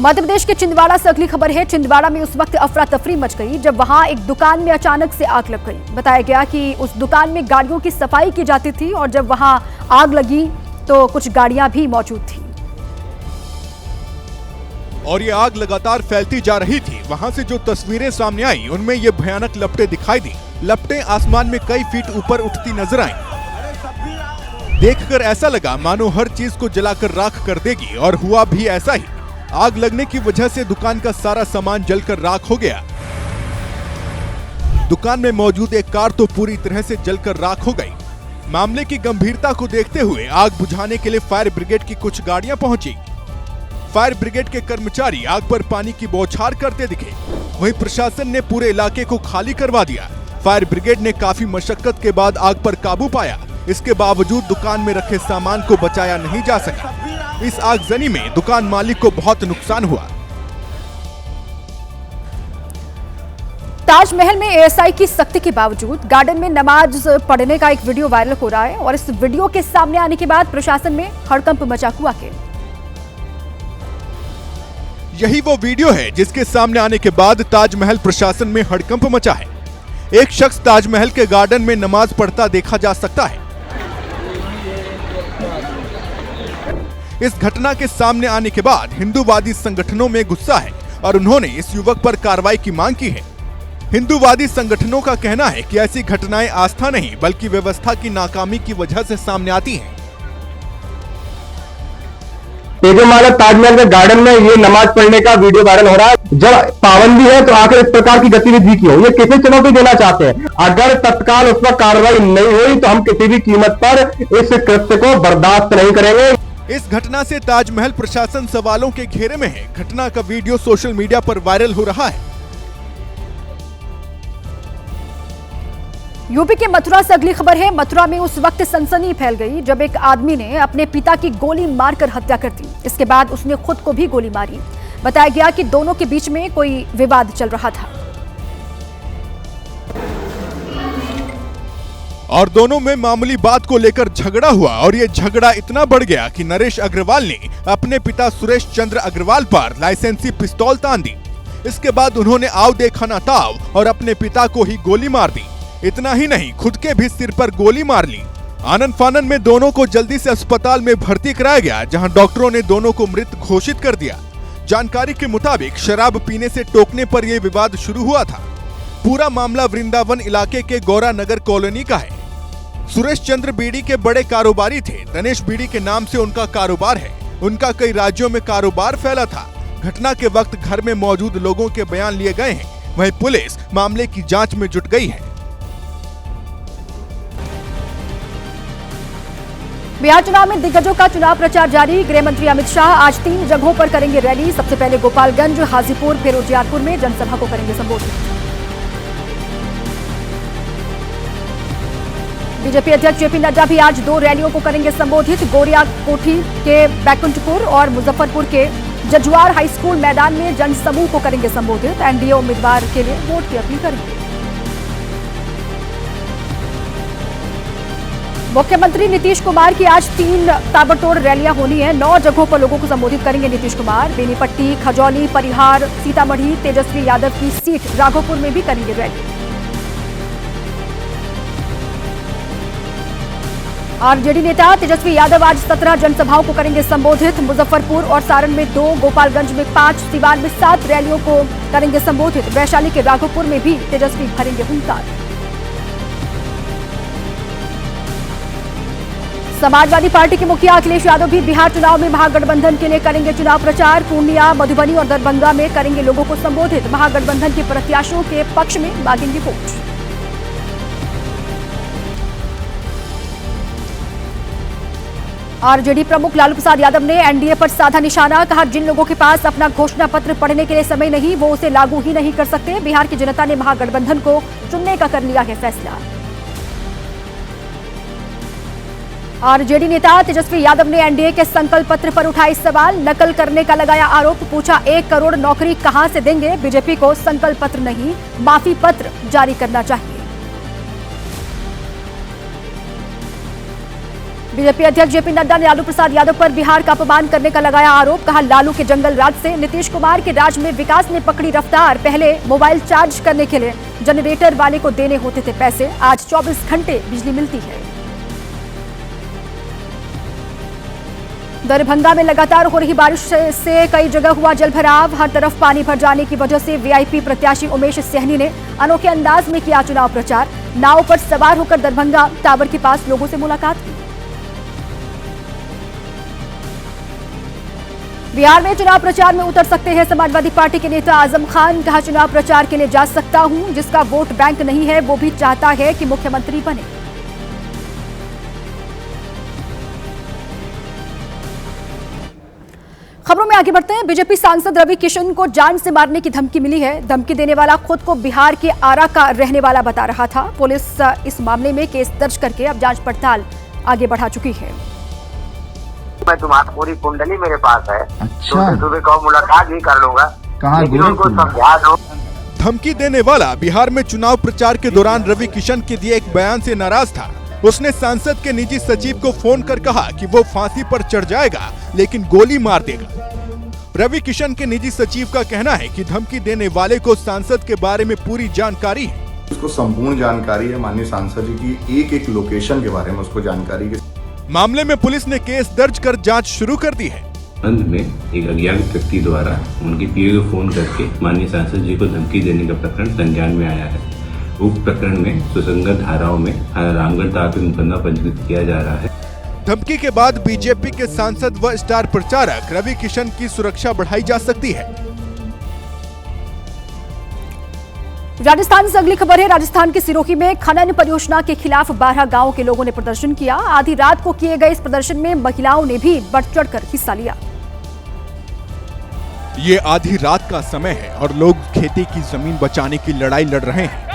मध्य प्रदेश के छिंदवाड़ा से अगली खबर है। छिंदवाड़ा में उस वक्त अफरा तफरी मच गई जब वहां एक दुकान में अचानक से आग लग गई। बताया गया कि उस दुकान में गाड़ियों की सफाई की जाती थी और जब वहां आग लगी तो कुछ गाड़ियां भी मौजूद थी और ये आग लगातार फैलती जा रही थी। वहां से जो तस्वीरें सामने आई उनमें ये भयानक लपटें दिखाई दी। लपटें आसमान में कई फीट ऊपर उठती नजर आईं। देखकर ऐसा लगा मानो हर चीज को जलाकर राख कर देगी और हुआ भी ऐसा ही। आग लगने की वजह से दुकान का सारा सामान जलकर राख हो गया। दुकान में मौजूद एक कार तो पूरी तरह से जलकर राख हो गई। मामले की गंभीरता को देखते हुए आग बुझाने के लिए फायर ब्रिगेड की कुछ गाड़ियां पहुंची। फायर ब्रिगेड के कर्मचारी आग पर पानी की बौछार करते दिखे। वहीं प्रशासन ने पूरे इलाके को खाली करवा दिया। फायर ब्रिगेड ने काफी मशक्कत के बाद आग पर काबू पाया। इसके बावजूद दुकान में रखे सामान को बचाया नहीं जा सका। इस आगजनी में दुकान मालिक को बहुत नुकसान हुआ। ताजमहल में एएसआई की सख्ती के बावजूद गार्डन में नमाज पढ़ने का एक वीडियो वायरल हो रहा है और इस वीडियो के सामने आने के बाद प्रशासन में हड़कंप मचा हुआ है। यही वो वीडियो है जिसके सामने आने के बाद ताजमहल प्रशासन में हड़कंप मचा है। एक शख्स ताजमहल के गार्डन में नमाज पढ़ता देखा जा सकता है। इस घटना के सामने आने के बाद हिंदूवादी संगठनों में गुस्सा है और उन्होंने इस युवक पर कार्रवाई की मांग की है। हिंदूवादी संगठनों का कहना है कि ऐसी घटनाएं आस्था नहीं बल्कि व्यवस्था की नाकामी की वजह से सामने आती हैं। तेजमाला ताजमहल के गार्डन में ये नमाज पढ़ने का वीडियो वायरल हो रहा है। जब पाबंदी है तो आखिर इस प्रकार की गतिविधि क्यों? ये किसे चुनौती देना चाहते हैं? अगर तत्काल उस पर कार्रवाई नहीं हुई तो हम किसी भी कीमत पर इस कृत्य को बर्दाश्त नहीं करेंगे। इस घटना से ताजमहल प्रशासन सवालों के घेरे में है। घटना का वीडियो सोशल मीडिया पर वायरल हो रहा है। यूपी के मथुरा से अगली खबर है। मथुरा में उस वक्त सनसनी फैल गई जब एक आदमी ने अपने पिता की गोली मारकर हत्या कर दी। इसके बाद उसने खुद को भी गोली मारी। बताया गया कि दोनों के बीच में कोई विवाद चल रहा था और दोनों में मामूली बात को लेकर झगड़ा हुआ और ये झगड़ा इतना बढ़ गया कि नरेश अग्रवाल ने अपने पिता सुरेश चंद्र अग्रवाल पर लाइसेंसी पिस्तौल तान दी। इसके बाद उन्होंने आव देखा ना ताव और अपने पिता को ही गोली मार दी। इतना ही नहीं, खुद के भी सिर पर गोली मार ली। आनन फानन में दोनों को जल्दी से अस्पताल में भर्ती कराया गया, जहां डॉक्टरों ने दोनों को मृत घोषित कर दिया। जानकारी के मुताबिक शराब पीने से टोकने पर यह विवाद शुरू हुआ था। पूरा मामला वृंदावन इलाके के गौरा नगर कॉलोनी का है। सुरेश चंद्र बीड़ी के बड़े कारोबारी थे। गणेश बीड़ी के नाम से उनका कारोबार है। उनका कई राज्यों में कारोबार फैला था। घटना के वक्त घर में मौजूद लोगों के बयान लिए गए हैं। वहीं पुलिस मामले की जांच में जुट गई है। बिहार चुनाव में दिग्गजों का चुनाव प्रचार जारी। गृह मंत्री अमित शाह आज 3 जगहों पर करेंगे रैली। सबसे पहले गोपालगंज, हाजीपुर, फिर उजियारपुर में जनसभा को करेंगे संबोधित। बीजेपी अध्यक्ष जेपी नड्डा भी आज 2 रैलियों को करेंगे संबोधित। गोरिया कोठी के बैकुंठपुर और मुजफ्फरपुर के जजुआर हाई स्कूल मैदान में जनसमूह को करेंगे संबोधित। एनडीए उम्मीदवार के लिए वोट की अपील करेंगे। मुख्यमंत्री नीतीश कुमार की आज 3 ताबड़तोड़ रैलियां होनी है। 9 जगहों पर लोगों को संबोधित करेंगे नीतीश कुमार। बेनीपट्टी, खजौली, परिहार, सीतामढ़ी, तेजस्वी यादव की सीट राघोपुर में भी करेंगे रैली। आरजेडी नेता तेजस्वी यादव आज 17 जनसभाओं को करेंगे संबोधित। मुजफ्फरपुर और सारण में 2, गोपालगंज में 5, सिवान में 7 रैलियों को करेंगे संबोधित। वैशाली के राघोपुर में भी तेजस्वी भरेंगे हुंकार। समाजवादी पार्टी के मुखिया अखिलेश यादव भी बिहार चुनाव में महागठबंधन के लिए करेंगे चुनाव प्रचार। पूर्णिया, मधुबनी और दरभंगा में करेंगे लोगों को संबोधित। महागठबंधन के प्रत्याशियों के पक्ष में मांगेंगे वोट। आरजेडी प्रमुख लालू प्रसाद यादव ने एनडीए पर साधा निशाना। कहा, जिन लोगों के पास अपना घोषणा पत्र पढ़ने के लिए समय नहीं वो उसे लागू ही नहीं कर सकते। बिहार की जनता ने महागठबंधन को चुनने का कर लिया है फैसला। आरजेडी नेता तेजस्वी यादव ने एनडीए के संकल्प पत्र पर उठाई सवाल। नकल करने का लगाया आरोप। पूछा, 1 करोड़ नौकरी कहां से देंगे? बीजेपी को संकल्प पत्र नहीं, माफी पत्र जारी करना चाहिए। बीजेपी अध्यक्ष जेपी नड्डा ने लालू प्रसाद यादव पर बिहार का अपमान करने का लगाया आरोप। कहा, लालू के जंगल राज से नीतीश कुमार के राज में विकास ने पकड़ी रफ्तार। पहले मोबाइल चार्ज करने के लिए जनरेटर वाले को देने होते थे पैसे, आज 24 घंटे बिजली मिलती है। दरभंगा में लगातार हो रही बारिश से कई जगह हुआ जलभराव। हर तरफ पानी भर जाने की वजह से वीआईपी प्रत्याशी उमेश सहनी ने अनोखे अंदाज में किया चुनाव प्रचार। नाव पर सवार होकर दरभंगा टावर के पास लोगों से मुलाकात की। बिहार में चुनाव प्रचार में उतर सकते हैं समाजवादी पार्टी के नेता आजम खान। कहा, चुनाव प्रचार के लिए जा सकता हूं, जिसका वोट बैंक नहीं है वो भी चाहता है कि मुख्यमंत्री बने। खबरों में आगे बढ़ते हैं। बीजेपी सांसद रवि किशन को जान से मारने की धमकी मिली है। धमकी देने वाला खुद को बिहार के आरा का रहने वाला बता रहा था। पुलिस इस मामले में केस दर्ज करके अब जांच पड़ताल आगे बढ़ा चुकी है। मैं तुम्हारी पूरी कुंडली मेरे पास है। अच्छा। तो तुम्हें कहो मुलाकात भी कर लूंगा। कहाँ लेकिन उनको समझा दो। धमकी देने वाला बिहार में चुनाव प्रचार के दौरान रवि किशन के दिए एक बयान से नाराज था। उसने सांसद के निजी सचिव को फोन कर कहा कि वो फांसी पर चढ़ जाएगा लेकिन गोली मार देगा। रवि किशन के निजी सचिव का कहना है कि धमकी देने वाले को सांसद के बारे में पूरी जानकारी है। उसको संपूर्ण जानकारी है माननीय सांसद जी की एक लोकेशन के बारे में उसको जानकारी है। मामले में पुलिस ने केस दर्ज कर जांच शुरू कर दी है। अंत में एक अज्ञात व्यक्ति द्वारा उनके पीए को फोन करके माननीय सांसद जी को धमकी देने का प्रकरण संज्ञान में आया है। उक्त प्रकरण में सुसंगत धाराओं में रामगढ़ थाना पे मुकदमा पंजीकृत किया जा रहा है। धमकी के बाद बीजेपी के सांसद व स्टार प्रचारक रवि किशन की सुरक्षा बढ़ाई जा सकती है। राजस्थान से अगली खबर है। राजस्थान के सिरोही में खनन परियोजना के खिलाफ 12 गांवों के लोगों ने प्रदर्शन किया। आधी रात को किए गए इस प्रदर्शन में महिलाओं ने भी बढ़ चढ़कर हिस्सा लिया। ये आधी रात का समय है और लोग खेती की जमीन बचाने की लड़ाई लड़ रहे हैं।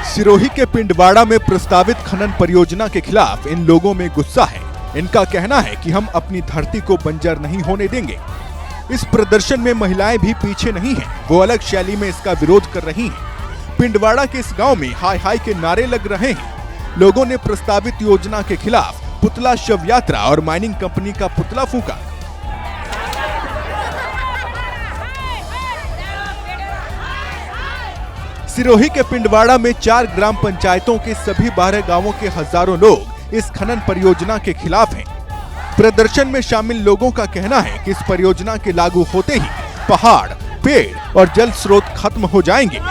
सिरोही के पिंडवाड़ा में प्रस्तावित खनन परियोजना के खिलाफ इन लोगों में गुस्सा है। इनका कहना है कि हम अपनी धरती को बंजर नहीं होने देंगे। इस प्रदर्शन में महिलाएं भी पीछे नहीं हैं। वो अलग शैली में इसका विरोध कर रही हैं। पिंडवाड़ा के इस गांव में हाय हाय के नारे लग रहे हैं। लोगों ने प्रस्तावित योजना के खिलाफ पुतला शव यात्रा और माइनिंग कंपनी का पुतला फूंका। सिरोही के पिंडवाड़ा में 4 ग्राम पंचायतों के सभी 12 गांवों के हजारों लोग इस खनन परियोजना के खिलाफ हैं। प्रदर्शन में शामिल लोगों का कहना है कि इस परियोजना के लागू होते ही पहाड़, पेड़ और जल स्रोत खत्म हो जाएंगे।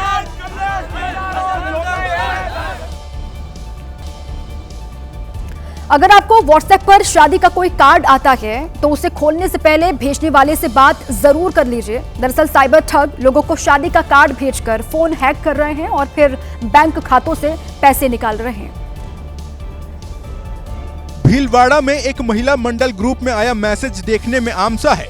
अगर आपको व्हाट्सएप पर शादी का कोई कार्ड आता है तो उसे खोलने से पहले भेजने वाले से बात जरूर कर लीजिए। दरअसल साइबर ठग लोगों को शादी का कार्ड भेजकर फोन हैक कर रहे हैं और फिर बैंक खातों से पैसे निकाल रहे हैं। भीलवाड़ा में एक महिला मंडल ग्रुप में आया मैसेज देखने में आम सा है।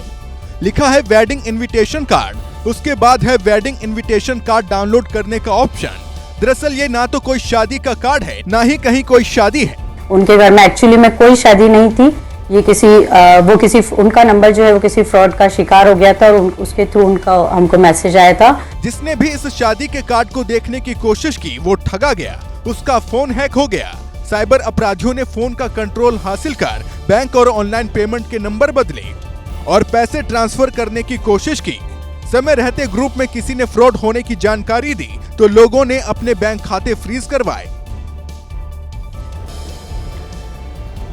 लिखा है वेडिंग इनविटेशन कार्ड। उसके बाद है वेडिंग इनविटेशन कार्ड डाउनलोड करने का ऑप्शन। दरअसल ये ना तो कोई शादी का कार्ड है ना ही कहीं कोई शादी है। उनके घर में एक्चुअली में कोई शादी नहीं थी। ये उनका नंबर जो है वो किसी फ्रॉड का शिकार हो गया था और उसके थ्रू उनका हमको मैसेज आया था। जिसने भी इस शादी के कार्ड को देखने की कोशिश की वो ठगा गया। उसका फोन हैक हो गया। साइबर अपराधियों ने फोन का कंट्रोल हासिल कर बैंक और ऑनलाइन पेमेंट के नंबर बदले और पैसे ट्रांसफर करने की कोशिश की। समय रहते ग्रुप में किसी ने फ्रॉड होने की जानकारी दी तो लोगों ने अपने बैंक खाते फ्रीज करवाए।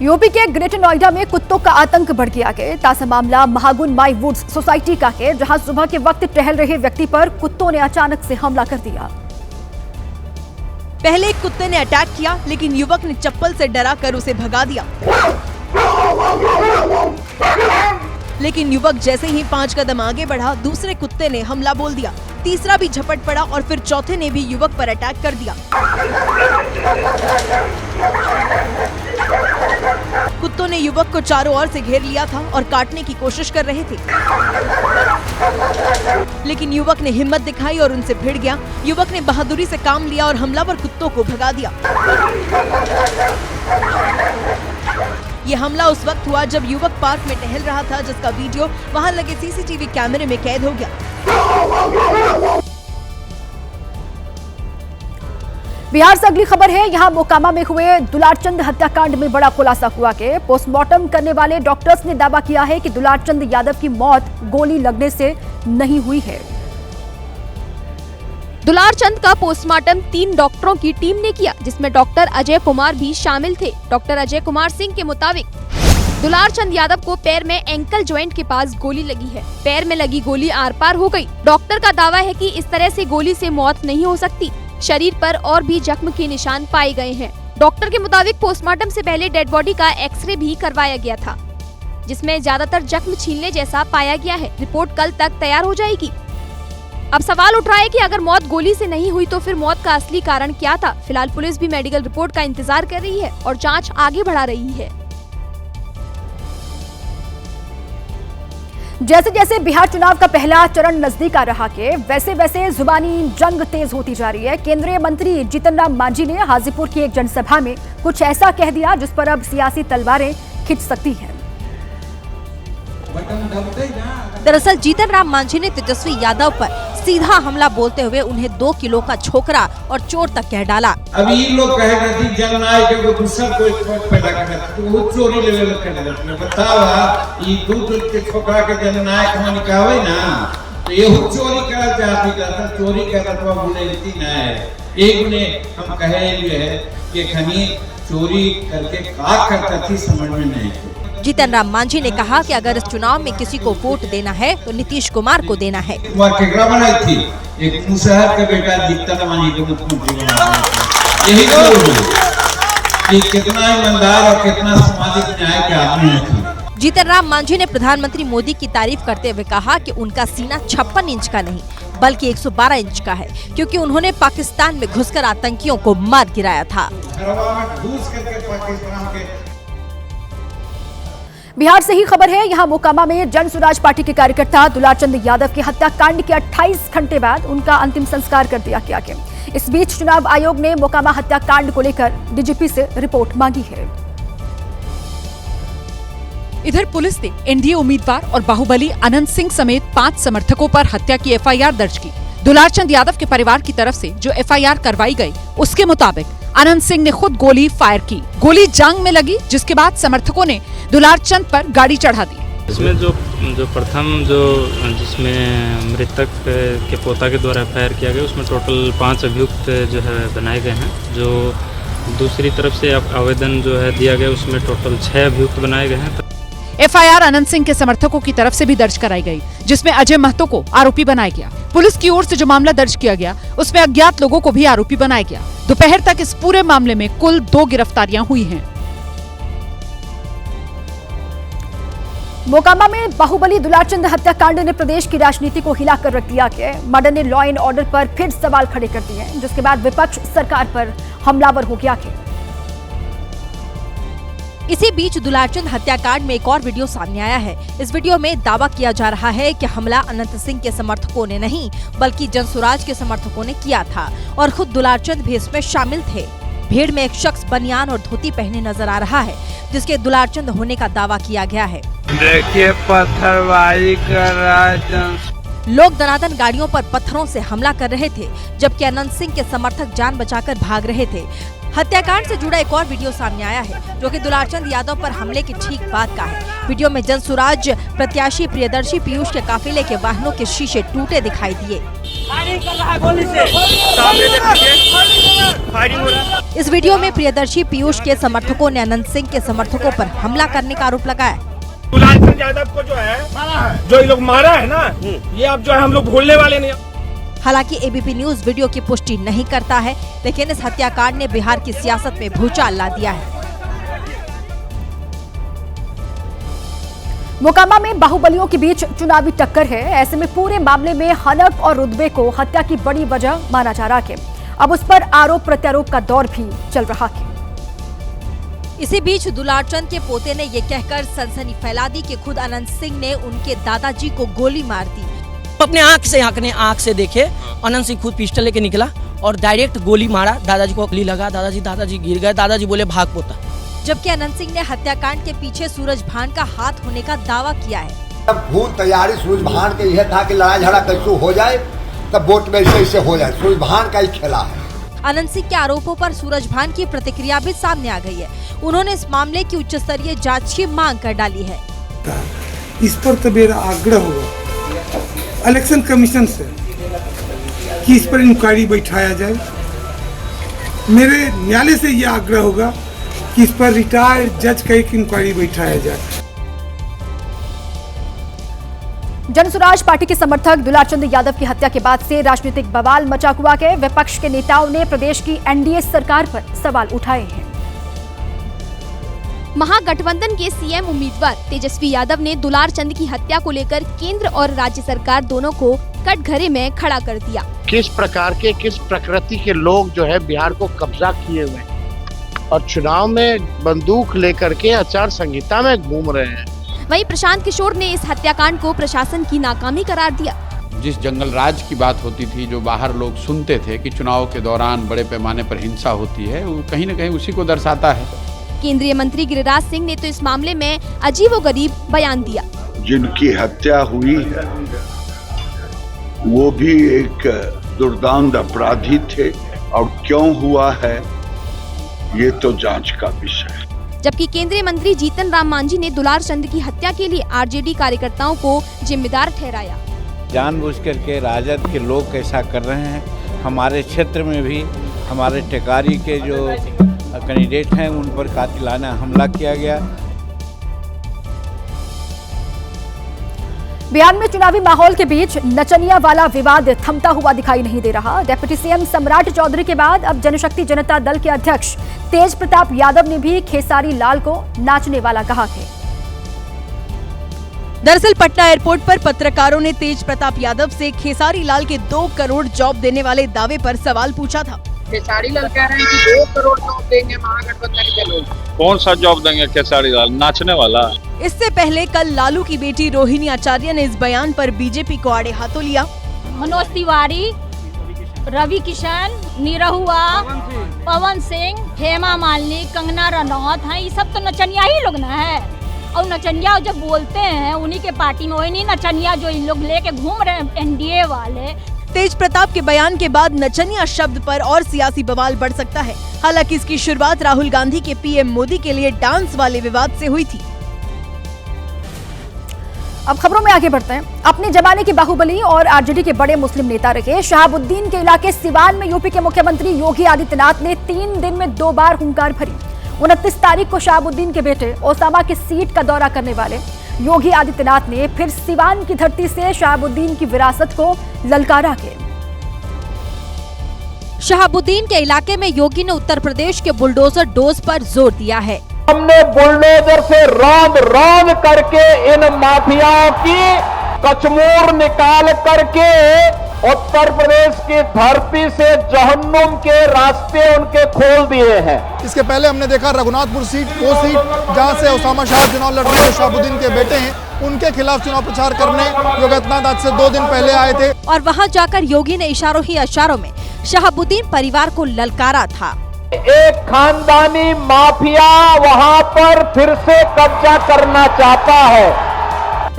यूपी के ग्रेटर नोएडा में कुत्तों का आतंक बढ़ गया है। ताजा मामला महागुन माई वुड्स सोसाइटी का है, जहां सुबह के वक्त टहल रहे व्यक्ति पर कुत्तों ने अचानक से हमला कर दिया। पहले एक कुत्ते ने अटैक किया, लेकिन युवक ने चप्पल से डराकर उसे भगा दिया। लेकिन युवक जैसे ही 5 कदम आगे बढ़ा, दूसरे कुत्ते ने हमला बोल दिया। तीसरा भी झपट पड़ा और फिर चौथे ने भी युवक पर अटैक कर दिया। कुत्तों ने युवक को चारों ओर से घेर लिया था और काटने की कोशिश कर रहे थे, लेकिन युवक ने हिम्मत दिखाई और उनसे भिड़ गया। युवक ने बहादुरी से काम लिया और हमलावर कुत्तों को भगा दिया। ये हमला उस वक्त हुआ जब युवक पार्क में टहल रहा था, जिसका वीडियो वहां लगे सीसीटीवी कैमरे में कैद हो गया। बिहार से अगली खबर है। यहां मोकामा में हुए दुलारचंद हत्याकांड में बड़ा खुलासा हुआ कि पोस्टमार्टम करने वाले डॉक्टर्स ने दावा किया है कि दुलारचंद यादव की मौत गोली लगने से नहीं हुई है। दुलारचंद का पोस्टमार्टम 3 डॉक्टरों की टीम ने किया, जिसमें डॉक्टर अजय कुमार भी शामिल थे। डॉक्टर अजय कुमार सिंह के मुताबिक दुलारचंद यादव को पैर में एंकल जॉइंट के पास गोली लगी है। पैर में लगी गोली आर पार हो गई। डॉक्टर का दावा है कि इस तरह से गोली से मौत नहीं हो सकती। शरीर पर और भी जख्म के निशान पाए गए हैं। डॉक्टर के मुताबिक पोस्टमार्टम से पहले डेड बॉडी का एक्सरे भी करवाया गया था, जिसमें ज्यादातर जख्म छीलने जैसा पाया गया है। रिपोर्ट कल तक तैयार हो जाएगी। अब सवाल उठ रहा है कि अगर मौत गोली से नहीं हुई तो फिर मौत का असली कारण क्या था। फिलहाल पुलिस भी मेडिकल रिपोर्ट का इंतजार कर रही है और जांच आगे बढ़ा रही है। जैसे जैसे बिहार चुनाव का पहला चरण नजदीक आ रहा है, वैसे वैसे जुबानी जंग तेज होती जा रही है। केंद्रीय मंत्री जीतन राम मांझी ने हाजीपुर की एक जनसभा में कुछ ऐसा कह दिया जिस पर अब सियासी तलवारें खिंच सकती हैं। दरअसल जीतन राम मांझी ने तेजस्वी यादव पर सीधा हमला बोलते हुए उन्हें 2 किलो का छोकरा और चोर तक कह डाला। अभी ये लोग कह रहे थे जननायक को दूसरा कोई पैदा कर तो वो चोरी लेवल कर रहे बताओ ये दूध के छोकरा के जननायक हम निकावे ना तो ये चोरी करा चाहती था। चोरी करता तो बोलती ना है। एक ने हम कहे ये है कि खनी चोरी करके का करता थी समझ में नहीं। जीतन राम मांझी ने कहा कि अगर इस चुनाव में किसी को वोट देना है तो नीतीश कुमार को देना है। केकरा बनाई थी एक मुसहर का बेटा जीतन मांझी को मुख्यमंत्री बनाया। यही तो कि कितना ईमानदार और कितना सामाजिक न्याय के आदमी है। जीतन राम मांझी ने प्रधानमंत्री मोदी की तारीफ करते हुए कहा कि उनका सीना 56 इंच का नहीं बल्कि 112 इंच का है, क्योंकि उन्होंने पाकिस्तान में घुसकर आतंकियों को मार गिराया था। बिहार से ही खबर है। यहां मोकामा में जन स्वराज पार्टी के कार्यकर्ता दुलारचंद यादव की हत्याकांड के 28 घंटे बाद उनका अंतिम संस्कार कर दिया गया। इस बीच चुनाव आयोग ने मोकामा हत्याकांड को लेकर डीजीपी से रिपोर्ट मांगी है। इधर पुलिस ने एनडीए उम्मीदवार और बाहुबली अनंत सिंह समेत 5 समर्थकों पर हत्या की एफआईआर दर्ज की। दुलारचंद यादव के परिवार की तरफ से जो एफआईआर करवाई गई, उसके मुताबिक अनंत सिंह ने खुद गोली फायर की। गोली जांग में लगी, जिसके बाद समर्थकों ने दुलारचंद पर गाड़ी चढ़ा दी। इसमें जो प्रथम जिसमें मृतक के पोता के द्वारा एफआईआर किया गया, उसमें टोटल 5 अभियुक्त जो है बनाए गए हैं। जो दूसरी तरफ से आवेदन जो है दिया गया, उसमें टोटल 6 अभियुक्त बनाए गए हैं। एफआईआर अनंत सिंह के समर्थकों की तरफ से भी दर्ज कराई गई, जिसमें अजय महतो को आरोपी बनाया गया। पुलिस की ओर से जो मामला दर्ज किया गया, उसमें अज्ञात लोगों को भी आरोपी बनाया गया। दोपहर तक इस पूरे मामले में कुल 2 गिरफ्तारियां हुई हैं। मोकामा में बाहुबली दुलारचंद हत्याकांड ने प्रदेश की राजनीति को हिलाकर रख दिया है। मर्डर ने लॉ एंड ऑर्डर पर फिर सवाल खड़े कर दिए हैं, जिसके बाद विपक्ष सरकार पर हमलावर हो गया है। इसी बीच दुलारचंद हत्याकांड में एक और वीडियो सामने आया है। इस वीडियो में दावा किया जा रहा है कि हमला अनंत सिंह के समर्थकों ने नहीं बल्कि जनसुराज के समर्थकों ने किया था और खुद दुलारचंद भी इसमें शामिल थे। भीड़ में एक शख्स बनियान और धोती पहने नजर आ रहा है, जिसके दुलारचंद होने का दावा किया गया है। देखिए पत्थरबाजी कर रहा है। लोग दनादन गाड़ियों पर पत्थरों से हमला कर रहे थे, जबकि अनंत सिंह के समर्थक जान बचाकर भाग रहे थे। हत्याकांड से जुड़ा एक और वीडियो सामने आया है, जो कि दुलारचंद यादव पर हमले की ठीक बाद का है। वीडियो में जनसुराज प्रत्याशी प्रियदर्शी पीयूष के काफिले के वाहनों के शीशे टूटे दिखाई दिए। इस वीडियो में प्रियदर्शी पीयूष के समर्थकों ने अनंत सिंह के समर्थकों पर हमला करने का आरोप लगाया। दुलारचंद यादव को जो है जो ये लोग मारा है ना, ये अब जो है हम लोग भूलने वाले नहीं। हालांकि एबीपी न्यूज वीडियो की पुष्टि नहीं करता है, लेकिन इस हत्याकांड ने बिहार की सियासत में भूचाल ला दिया है। मोकामा में बाहुबलियों के बीच चुनावी टक्कर है। ऐसे में पूरे मामले में हनफ और रुतबे को हत्या की बड़ी वजह माना जा रहा है। अब उस पर आरोप प्रत्यारोप का दौर भी चल रहा है। इसी बीच दुलारचंद के पोते ने ये कहकर सनसनी फैला दी कि खुद अनंत सिंह ने उनके दादाजी को गोली मार दी। अपने आंख से देखे, अनंत सिंह खुद पिस्टल लेके निकला और डायरेक्ट गोली मारा। दादाजी को गोली लगा, दादाजी गिर गए। दादाजी बोले भाग पोता। जबकि अनंत सिंह ने हत्याकांड के पीछे सूरज भान का हाथ होने का दावा किया है। भूल तैयारी सूरज भान के यह था कि लड़ाई झगड़ा कैसे हो जाए, तब वोट में ऐसे हो जाए। सूरज भान का ही खेला है। अनंत सिंह के आरोपों पर सूरजभान की प्रतिक्रिया भी सामने आ गई है। उन्होंने इस मामले की उच्च स्तरीय जांच की मांग कर डाली है। इस पर तो मेरा आग्रह होगा इलेक्शन कमीशन से कि इस पर इंक्वायरी बैठाया जाए। मेरे न्यायालय से यह आग्रह होगा कि इस पर रिटायर्ड जज का एक इंक्वायरी बैठाया जाए। जनसुराज पार्टी के समर्थक दुलारचंद यादव की हत्या के बाद से राजनीतिक बवाल मचा हुआ है। विपक्ष के नेताओं ने प्रदेश की एनडीए सरकार पर सवाल उठाए हैं। महागठबंधन के सीएम उम्मीदवार तेजस्वी यादव ने दुलारचंद की हत्या को लेकर केंद्र और राज्य सरकार दोनों को कटघरे में खड़ा कर दिया। किस प्रकार के, किस प्रकृति के लोग जो है बिहार को कब्जा किए हुए हैं और चुनाव में बंदूक लेकर के आचार संहिता में घूम रहे हैं। वहीं प्रशांत किशोर ने इस हत्याकांड को प्रशासन की नाकामी करार दिया। जिस जंगल राज की बात होती थी, जो बाहर लोग सुनते थे कि चुनाव के दौरान बड़े पैमाने पर हिंसा होती है, वो कहीं न कहीं उसी को दर्शाता है। केंद्रीय मंत्री गिरिराज सिंह ने तो इस मामले में अजीबोगरीब बयान दिया। जिनकी हत्या हुई है वो भी एक दुर्दांत अपराधी थे और क्यों हुआ है ये तो जांच का विषय है। जबकि केंद्रीय मंत्री जीतन राम मांझी ने दुलारचंद की हत्या के लिए आरजेडी कार्यकर्ताओं को जिम्मेदार ठहराया। जानबूझ करके राजद के लोग ऐसा कर रहे हैं। हमारे क्षेत्र में भी हमारे टेकारी के जो कैंडिडेट हैं उन पर कातिलाना हमला किया गया। बिहार में चुनावी माहौल के बीच नचनिया वाला विवाद थमता हुआ दिखाई नहीं दे रहा। डिप्टी सीएम सम्राट चौधरी के बाद अब जनशक्ति जनता दल के अध्यक्ष तेज प्रताप यादव ने भी खेसारी लाल को नाचने वाला कहा है। दरअसल पटना एयरपोर्ट पर पत्रकारों ने तेज प्रताप यादव से खेसारी लाल के 2 करोड़ जॉब देने वाले दावे पर सवाल पूछा था। खेसारी लाल कह रहे हैं कि 2 करोड़ जॉब देंगे महागठबंधन के लोग। कौन सा जॉब देंगे खेसारी लाल, नाचने वाला? इससे पहले कल लालू की बेटी रोहिणी आचार्य ने इस बयान पर बीजेपी को आड़े हाथों लिया। मनोज तिवारी, रवि किशन, निरहुआ, पवन सिंह, हेमा मालिनी, कंगना रनौत हैं, ये सब तो नचनिया ही लोग ना है। और नचनिया जब बोलते हैं उन्हीं के पार्टी में, वही नहीं नचनिया जो इन लोग लेके घूम रहे हैं एनडीए वाले। तेज प्रताप के बयान के बाद नचनिया शब्द पर और सियासी बवाल बढ़ सकता है। हालांकि इसकी शुरुआत राहुल गांधी के पीएम मोदी के लिए डांस वाले विवाद से हुई थी। अब खबरों में आगे बढ़ते हैं। अपने जमाने के बाहुबली और आरजेडी के बड़े मुस्लिम नेता रहे शहाबुद्दीन के इलाके सिवान में यूपी के मुख्यमंत्री योगी आदित्यनाथ ने 3 दिन में 2 बार हुंकार भरी। 29 तारीख को शहाबुद्दीन के बेटे ओसामा की सीट का दौरा करने वाले योगी आदित्यनाथ ने फिर सिवान की धरती से शहाबुद्दीन की विरासत को ललकारा है। शहाबुद्दीन के इलाके में योगी ने उत्तर प्रदेश के बुलडोजर डोज पर जोर दिया है। हमने बुलडोजर से रौंद करके इन माफियाओं की कचमूर निकाल करके उत्तर प्रदेश की धरती से जहन्नुम के रास्ते उनके खोल दिए हैं। इसके पहले हमने देखा रघुनाथपुर सीट, वो सीट जहां से ओसामा शाह चुनाव लड़ रहे हैं, शहाबुद्दीन के बेटे हैं, उनके खिलाफ चुनाव प्रचार करने योगी आदित्यनाथ आज से 2 दिन पहले आए थे। और वहां जाकर योगी ने इशारों ही इशारों में शहाबुद्दीन परिवार को ललकारा था। एक खानदानी माफिया वहां पर फिर से कब्जा करना चाहता है।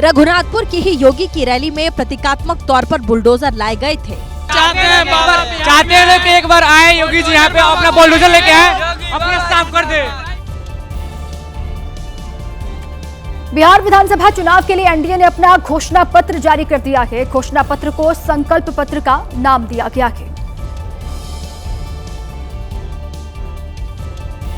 रघुनाथपुर की ही योगी की रैली में प्रतीकात्मक तौर पर बुलडोजर लाए गए थे। चाहते हैं कि एक बार आए योगी जी यहाँ पे अपना बुलडोजर लेके आए, अपना साफ कर दे। बिहार विधानसभा चुनाव के लिए एनडीए ने अपना घोषणा पत्र जारी कर दिया है। घोषणा पत्र को संकल्प पत्र का नाम दिया गया है,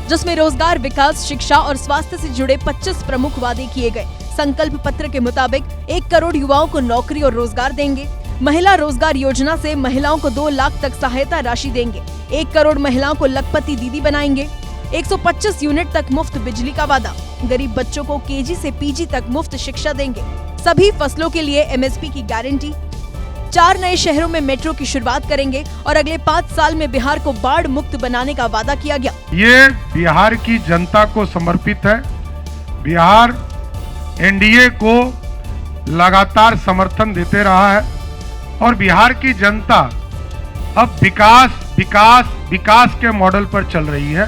जिसमें रोजगार, विकास, शिक्षा और स्वास्थ्य से जुड़े 25 प्रमुख वादे किए गए। संकल्प पत्र के मुताबिक 1 करोड़ युवाओं को नौकरी और रोजगार देंगे। महिला रोजगार योजना से महिलाओं को 2 लाख तक सहायता राशि देंगे। 1 करोड़ महिलाओं को लखपति दीदी बनाएंगे। 125 यूनिट तक मुफ्त बिजली का वादा। गरीब बच्चों को केजी से पीजी तक मुफ्त शिक्षा देंगे। सभी फसलों के लिए एमएसपी की गारंटी। 4 नए शहरों में मेट्रो की शुरुआत करेंगे और अगले 5 साल में बिहार को बाढ़ मुक्त बनाने का वादा किया गया। ये बिहार की जनता को समर्पित है। बिहार एनडीए को लगातार समर्थन देते रहा है और बिहार की जनता अब विकास के मॉडल पर चल रही है।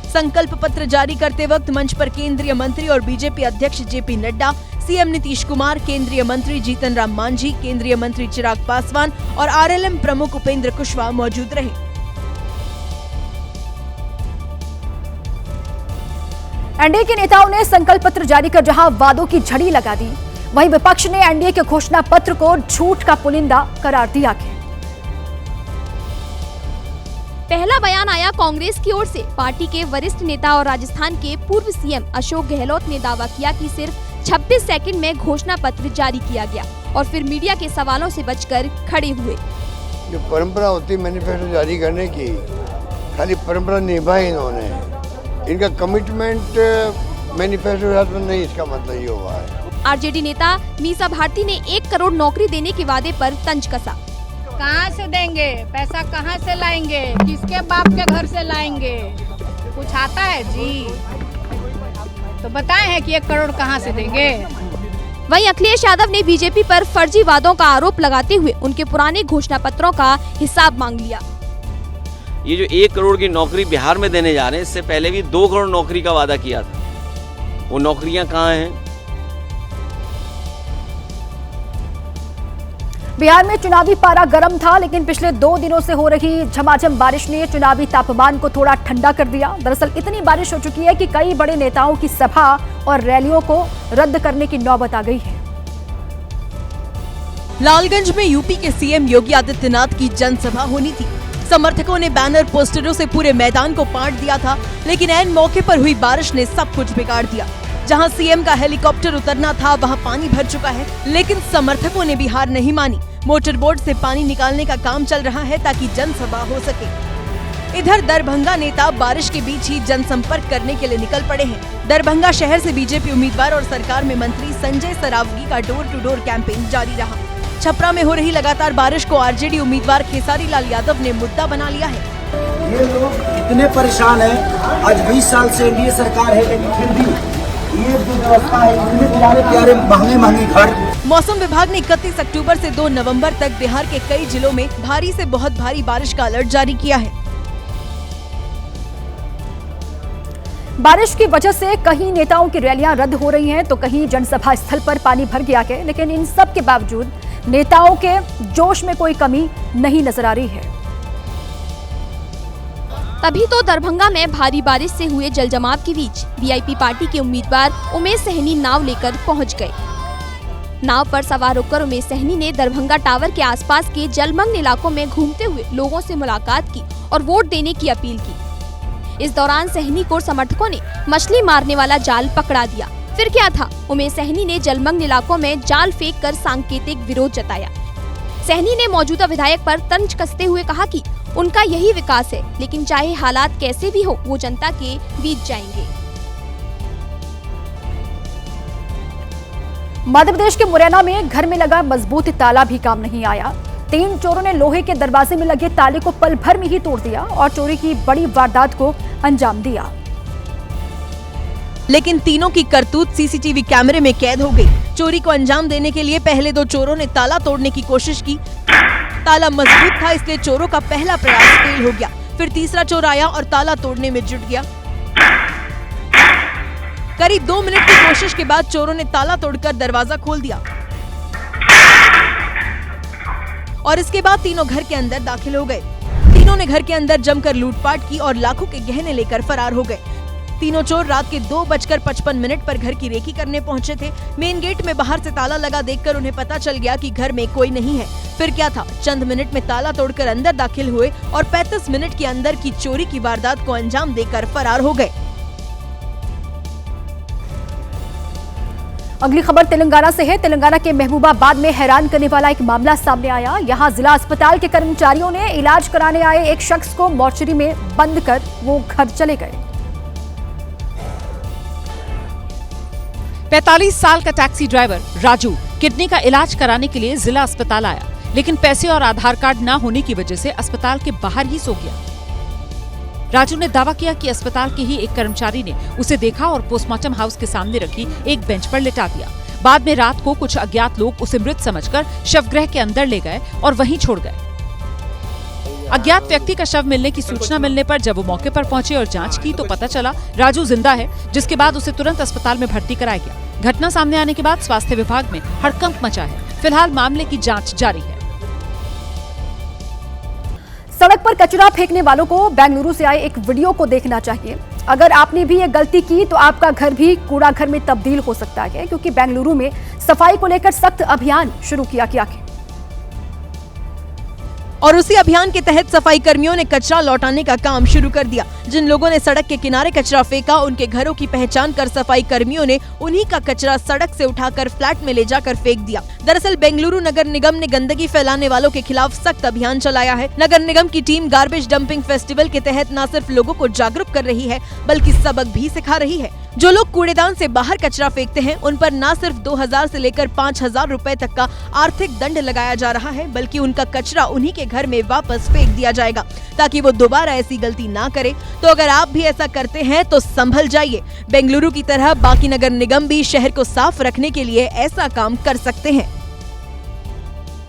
संकल्प पत्र जारी करते वक्त मंच पर केंद्रीय मंत्री और बीजेपी अध्यक्ष जेपी नड्डा, सीएम नीतीश कुमार, केंद्रीय मंत्री जीतन राम मांझी, केंद्रीय मंत्री चिराग पासवान और आरएलएम प्रमुख उपेंद्र कुशवाहा मौजूद रहे। एनडीए के नेताओं ने संकल्प पत्र जारी कर जहां वादों की झड़ी लगा दी, वहीं विपक्ष ने एनडीए के घोषणा पत्र को झूठ का पुलिंदा करार दिया। पहला बयान आया कांग्रेस की ओर से। पार्टी के वरिष्ठ नेता और राजस्थान के पूर्व सीएम अशोक गहलोत ने दावा किया कि सिर्फ 26 सेकंड में घोषणा पत्र जारी किया गया और फिर मीडिया के सवालों से बचकर खड़े हुए। जो परंपरा होती है मैनिफेस्टो जारी करने की, खाली परंपरा निभाई इन्होंने। इनका कमिटमेंट मैनिफेस्टो नहीं, इसका मतलब ये हुआ है। आरजेडी नेता मीसा भारती ने 1 करोड़ नौकरी देने के वादे पर तंज कसा। कहाँ से देंगे पैसा, कहाँ से लाएंगे, किसके बाप के घर से लाएंगे, कुछ आता है जी? तो बताए हैं कि 1 करोड़ कहाँ से देंगे। वहीं अखिलेश यादव ने बीजेपी पर फर्जी वादों का आरोप लगाते हुए उनके पुराने घोषणा पत्रों का हिसाब मांग लिया। ये जो 1 करोड़ की नौकरी बिहार में देने जा रहे हैं, इससे पहले भी 2 करोड़ नौकरी का वादा किया था। वो नौकरियां कहाँ हैं? बिहार में चुनावी पारा गर्म था, लेकिन पिछले 2 दिनों से हो रही झमाझम बारिश ने चुनावी तापमान को थोड़ा ठंडा कर दिया। दरअसल इतनी बारिश हो चुकी है कि कई बड़े नेताओं की सभा और रैलियों को रद्द करने की नौबत आ गई है। लालगंज में यूपी के सीएम योगी आदित्यनाथ की जनसभा होनी थी। समर्थकों ने बैनर पोस्टरों से पूरे मैदान को पाट दिया था, लेकिन ऐन मौके पर हुई बारिश ने सब कुछ बिगाड़ दिया। जहां सीएम का हेलीकॉप्टर उतरना था, वहां पानी भर चुका है, लेकिन समर्थकों ने भी हार नहीं मानी। मोटर बोट से पानी निकालने का काम चल रहा है ताकि जनसभा हो सके। इधर दरभंगा नेता बारिश के बीच ही जनसंपर्क करने के लिए निकल पड़े हैं। दरभंगा शहर से बीजेपी उम्मीदवार और सरकार में मंत्री संजय सरावगी का डोर टू डोर कैंपेन जारी रहा। छपरा में हो रही लगातार बारिश को आरजेडी उम्मीदवार खेसारी लाल यादव ने मुद्दा बना लिया है। ये लोग इतने परेशान हैं, आज 20 साल से एनडीए सरकार है, लेकिन फिर भी ये जो व्यवस्था है, इतने प्यारे महंगे घर। मौसम विभाग ने 31 अक्टूबर से 2 नवंबर तक बिहार के कई जिलों में भारी से बहुत भारी बारिश का अलर्ट जारी किया है। बारिश की वजह से कहीं नेताओं की रैलियां रद्द हो रही हैं, तो कहीं जनसभा स्थल पर पानी भर गया है, लेकिन इन सब के बावजूद नेताओं के जोश में कोई कमी नहीं नजर आ रही है। तभी तो दरभंगा में भारी बारिश से हुए जलजमाव के बीच वीआईपी पार्टी के उम्मीदवार उमेश सहनी नाव लेकर पहुंच गए। नाव पर सवार होकर उमेश सहनी ने दरभंगा टावर के आसपास के जलमग्न इलाकों में घूमते हुए लोगों से मुलाकात की और वोट देने की अपील की। इस दौरान सहनी को समर्थकों ने मछली मारने वाला जाल पकड़ा दिया। फिर क्या था, उमेश सहनी ने जलमग्न इलाकों में जाल फेंक कर सांकेतिक विरोध जताया। सहनी ने मौजूदा विधायक पर तंज कसते हुए कहा कि उनका यही विकास है, लेकिन चाहे हालात कैसे भी हो, वो जनता के बीच जाएंगे। मध्य प्रदेश के मुरैना में घर में लगा मजबूत ताला भी काम नहीं आया। 3 चोरों ने लोहे के दरवाजे में लगे ताले को पल भर में ही तोड़ दिया और चोरी की बड़ी वारदात को अंजाम दिया। लेकिन तीनों की करतूत सीसीटीवी कैमरे में कैद हो गई। चोरी को अंजाम देने के लिए पहले 2 चोरों ने ताला तोड़ने की कोशिश की। ताला मजबूत था, इसलिए चोरों का पहला प्रयास फेल हो गया। फिर तीसरा चोर आया और ताला तोड़ने में जुट गया। करीब 2 मिनट की कोशिश के बाद चोरों ने ताला तोड़कर दरवाजा खोल दिया और इसके बाद तीनों घर के अंदर दाखिल हो गए। तीनों ने घर के अंदर जमकर लूटपाट की और लाखों के गहने लेकर फरार हो गए। तीनों चोर रात के 2:55 पर घर की रेकी करने पहुंचे थे। मेन गेट में बाहर से ताला लगा देखकर उन्हें पता चल गया कि घर में कोई नहीं है। फिर क्या था, चंद मिनट में ताला तोड़कर अंदर दाखिल हुए और 35 मिनट के अंदर की चोरी की वारदात को अंजाम देकर फरार हो गए। अगली खबर तेलंगाना से है। तेलंगाना के महबूबाबाद में हैरान करने वाला एक मामला सामने आया। यहां जिला अस्पताल के कर्मचारियों ने इलाज कराने आए एक शख्स को मोर्चरी में बंद कर वो घर चले गए। 45 साल का टैक्सी ड्राइवर राजू किडनी का इलाज कराने के लिए जिला अस्पताल आया, लेकिन पैसे और आधार कार्ड न होने की वजह से अस्पताल के बाहर ही सो गया। राजू ने दावा किया कि अस्पताल के ही एक कर्मचारी ने उसे देखा और पोस्टमार्टम हाउस के सामने रखी एक बेंच पर लिटा दिया। बाद में रात को कुछ अज्ञात लोग उसे मृत समझकर शवगृह के अंदर ले गए और वहीं छोड़ गए। अज्ञात व्यक्ति का शव मिलने की सूचना मिलने पर जब वो मौके पर पहुंचे और जांच की तो पता चला राजू जिंदा है, जिसके बाद उसे तुरंत अस्पताल में भर्ती कराया गया। घटना सामने आने के बाद स्वास्थ्य विभाग में हड़कंप मचा है। फिलहाल मामले की जांच जारी है। सड़क पर कचरा फेंकने वालों को बेंगलुरु से आए एक वीडियो को देखना चाहिए। अगर आपने भी ये गलती की तो आपका घर भी कूड़ा घर में तब्दील हो सकता है, क्योंकि बेंगलुरु में सफाई को लेकर सख्त अभियान शुरू किया गया है। और उसी अभियान के तहत सफाई कर्मियों ने कचरा लौटाने का काम शुरू कर दिया। जिन लोगों ने सड़क के किनारे कचरा फेंका, उनके घरों की पहचान कर सफाई कर्मियों ने उन्हीं का कचरा सड़क से उठाकर फ्लैट में ले जाकर फेंक दिया। दरअसल बेंगलुरु नगर निगम ने गंदगी फैलाने वालों के खिलाफ सख्त अभियान चलाया है। नगर निगम की टीम गार्बेज डंपिंग फेस्टिवल के तहत न सिर्फ लोगों को जागरूक कर रही है, बल्कि सबक भी सिखा रही है। जो लोग कूड़ेदान से बाहर कचरा फेंकते हैं, उन पर न सिर्फ 2000 से लेकर 5000 रुपए तक का आर्थिक दंड लगाया जा रहा है, बल्कि उनका कचरा उन्हीं के घर में वापस फेंक दिया जाएगा, ताकि वो दोबारा ऐसी गलती ना करे। तो अगर आप भी ऐसा करते हैं तो संभल जाइए। बेंगलुरु की तरह बाकी नगर निगम भी शहर को साफ रखने के लिए ऐसा काम कर सकते हैं।